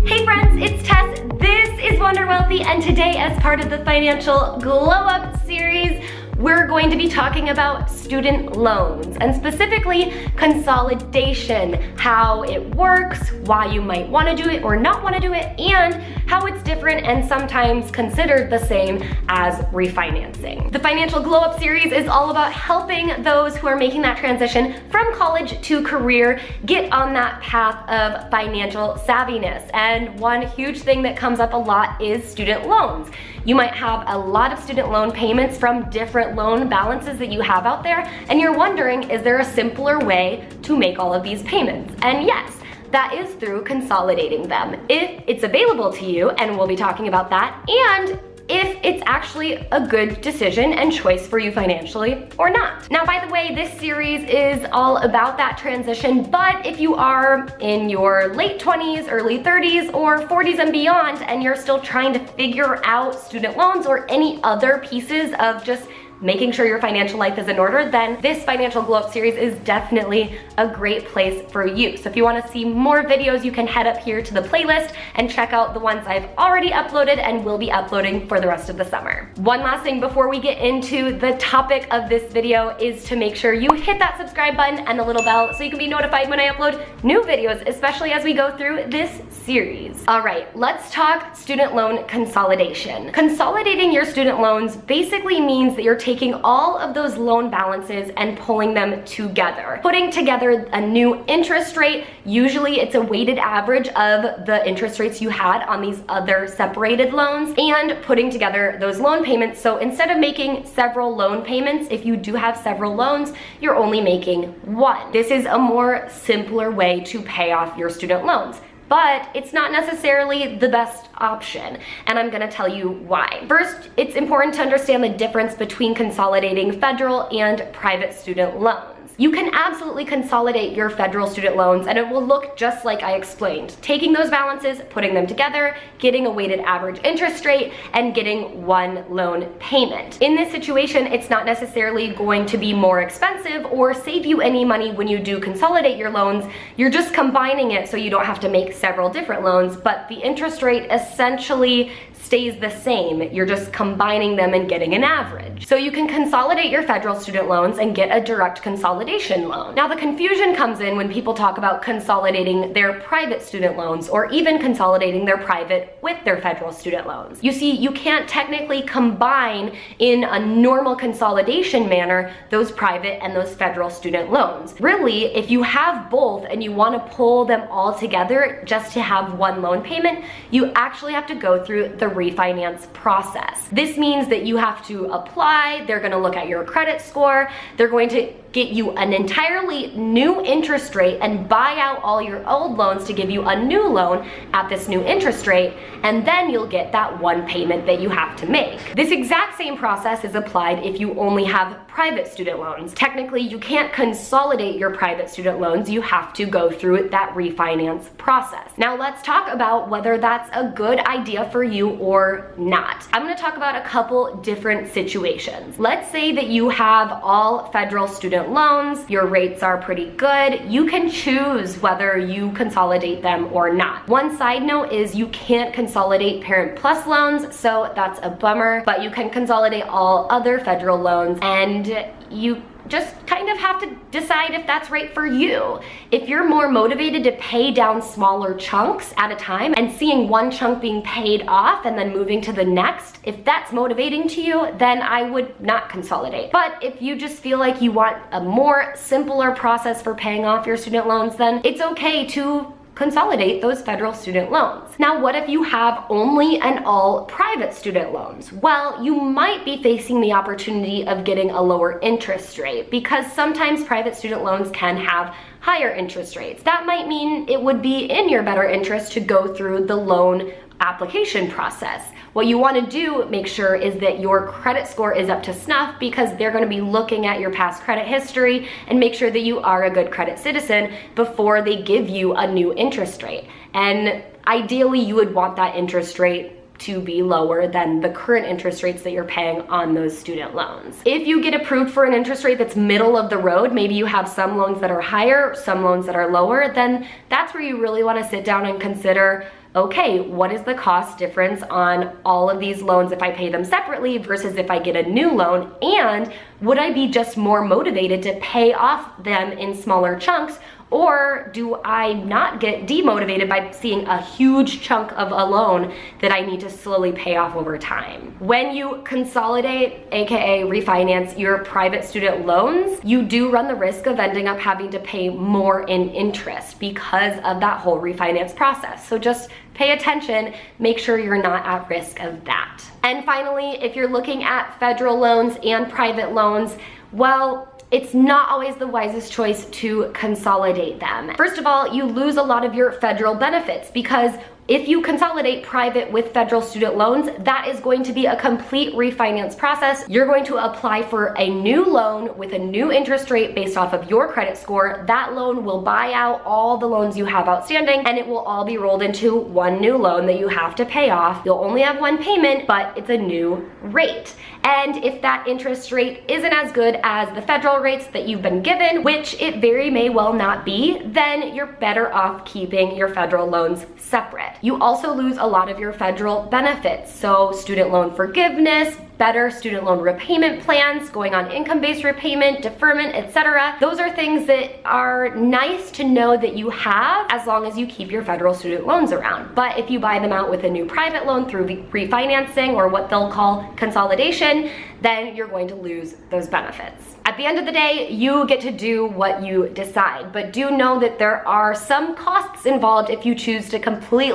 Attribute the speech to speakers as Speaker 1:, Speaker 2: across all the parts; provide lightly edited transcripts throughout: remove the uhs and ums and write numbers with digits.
Speaker 1: Hey friends, it's Tess. This is Wonder Wealthy, and today, as part of the Financial Glow Up series, we're going to be talking about student loans, and specifically consolidation, how it works, why you might want to do it or not want to do it, and how it's different and sometimes considered the same as refinancing. The Financial Glow Up series is all about helping those who are making that transition from college to career get on that path of financial savviness. And one huge thing that comes up a lot is student loans. You might have a lot of student loan payments from different loan balances that you have out there, and you're wondering, is there a simpler way to make all of these payments? And yes, that is through consolidating them, if it's available to you, and we'll be talking about that, and if it's actually a good decision and choice for you financially or not. Now, by the way, this series is all about that transition, but if you are in your late 20s, early 30s, or 40s and beyond, and you're still trying to figure out student loans or any other pieces of just making sure your financial life is in order, then this Financial Glow Up series is definitely a great place for you. So if you want to see more videos, you can head up here to the playlist and check out the ones I've already uploaded and will be uploading for the rest of the summer. One last thing before we get into the topic of this video is to make sure you hit that subscribe button and the little bell so you can be notified when I upload new videos, especially as we go through this series. All right, let's talk student loan consolidation. Consolidating your student loans basically means that you're taking all of those loan balances and pulling them together. Putting together a new interest rate, usually it's a weighted average of the interest rates you had on these other separated loans, and putting together those loan payments. So instead of making several loan payments, if you do have several loans, you're only making one. This is a more simpler way to pay off your student loans. But it's not necessarily the best option, and I'm gonna tell you why. First, it's important to understand the difference between consolidating federal and private student loans. You can absolutely consolidate your federal student loans, and it will look just like I explained. Taking those balances, putting them together, getting a weighted average interest rate, and getting one loan payment. In this situation, it's not necessarily going to be more expensive or save you any money when you do consolidate your loans. You're just combining it so you don't have to make several different loans, but the interest rate essentially stays the same. You're just combining them and getting an average. So you can consolidate your federal student loans and get a direct consolidation loan. Now, the confusion comes in when people talk about consolidating their private student loans or even consolidating their private with their federal student loans. You see, you can't technically combine in a normal consolidation manner those private and those federal student loans. Really, if you have both and you want to pull them all together just to have one loan payment, you actually have to go through the refinance process. This means that you have to apply, they're going to look at your credit score, they're going to get you an entirely new interest rate and buy out all your old loans to give you a new loan at this new interest rate, and then you'll get that one payment that you have to make. This exact same process is applied if you only have private student loans. Technically, you can't consolidate your private student loans, you have to go through that refinance process. Now let's talk about whether that's a good idea for you or not. I'm going to talk about a couple different situations. Let's say that you have all federal student loans, your rates are pretty good, you can choose whether you consolidate them or not. One side note is you can't consolidate Parent Plus loans, so that's a bummer, but you can consolidate all other federal loans, and you just kind of have to decide if that's right for you. If you're more motivated to pay down smaller chunks at a time and seeing one chunk being paid off and then moving to the next, if that's motivating to you, then I would not consolidate. But if you just feel like you want a more simpler process for paying off your student loans, then it's okay to consolidate those federal student loans. Now, what if you have only and all private student loans? Well, you might be facing the opportunity of getting a lower interest rate because sometimes private student loans can have higher interest rates. That might mean it would be in your better interest to go through the loan application process. What you want to do, make sure, is that your credit score is up to snuff because they're going to be looking at your past credit history and make sure that you are a good credit citizen before they give you a new interest rate. And ideally, you would want that interest rate to be lower than the current interest rates that you're paying on those student loans. If you get approved for an interest rate that's middle of the road, maybe you have some loans that are higher, some loans that are lower, then that's where you really want to sit down and consider, okay, what is the cost difference on all of these loans if I pay them separately versus if I get a new loan? And would I be just more motivated to pay off them in smaller chunks? Or do I not get demotivated by seeing a huge chunk of a loan that I need to slowly pay off over time? When you consolidate, aka refinance your private student loans, you do run the risk of ending up having to pay more in interest because of that whole refinance process. So just pay attention, make sure you're not at risk of that. And finally, if you're looking at federal loans and private loans, well, it's not always the wisest choice to consolidate them. First of all, you lose a lot of your federal benefits because if you consolidate private with federal student loans, that is going to be a complete refinance process. You're going to apply for a new loan with a new interest rate based off of your credit score. That loan will buy out all the loans you have outstanding, and it will all be rolled into one new loan that you have to pay off. You'll only have one payment, but it's a new rate. And if that interest rate isn't as good as the federal rates that you've been given, which it very may well not be, then you're better off keeping your federal loans separate. You also lose a lot of your federal benefits. So student loan forgiveness, better student loan repayment plans, going on income-based repayment, deferment, etc. Those are things that are nice to know that you have as long as you keep your federal student loans around. But if you buy them out with a new private loan through refinancing or what they'll call consolidation, then you're going to lose those benefits. At the end of the day, you get to do what you decide, but do know that there are some costs involved if you choose to completely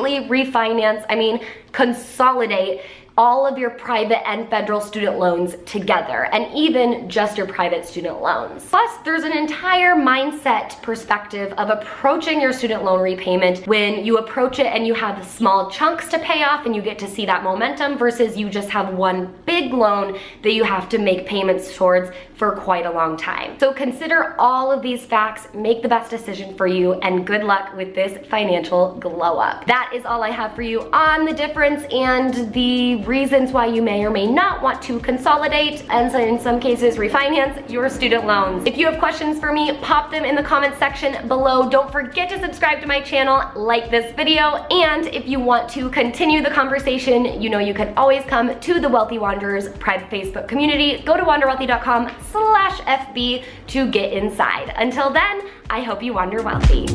Speaker 1: consolidate all of your private and federal student loans together, and even just your private student loans. Plus, there's an entire mindset perspective of approaching your student loan repayment when you approach it and you have small chunks to pay off and you get to see that momentum versus you just have one big loan that you have to make payments towards for quite a long time. So consider all of these facts, make the best decision for you, and good luck with this financial glow up. That is all I have for you on the difference and the reasons why you may or may not want to consolidate and in some cases refinance your student loans. If you have questions for me, pop them in the comments section below. Don't forget to subscribe to my channel, like this video, and if you want to continue the conversation, you know you can always come to the Wealthy Wanderers private Facebook community. Go to wanderwealthy.com/FB to get inside. Until then, I hope you wander wealthy.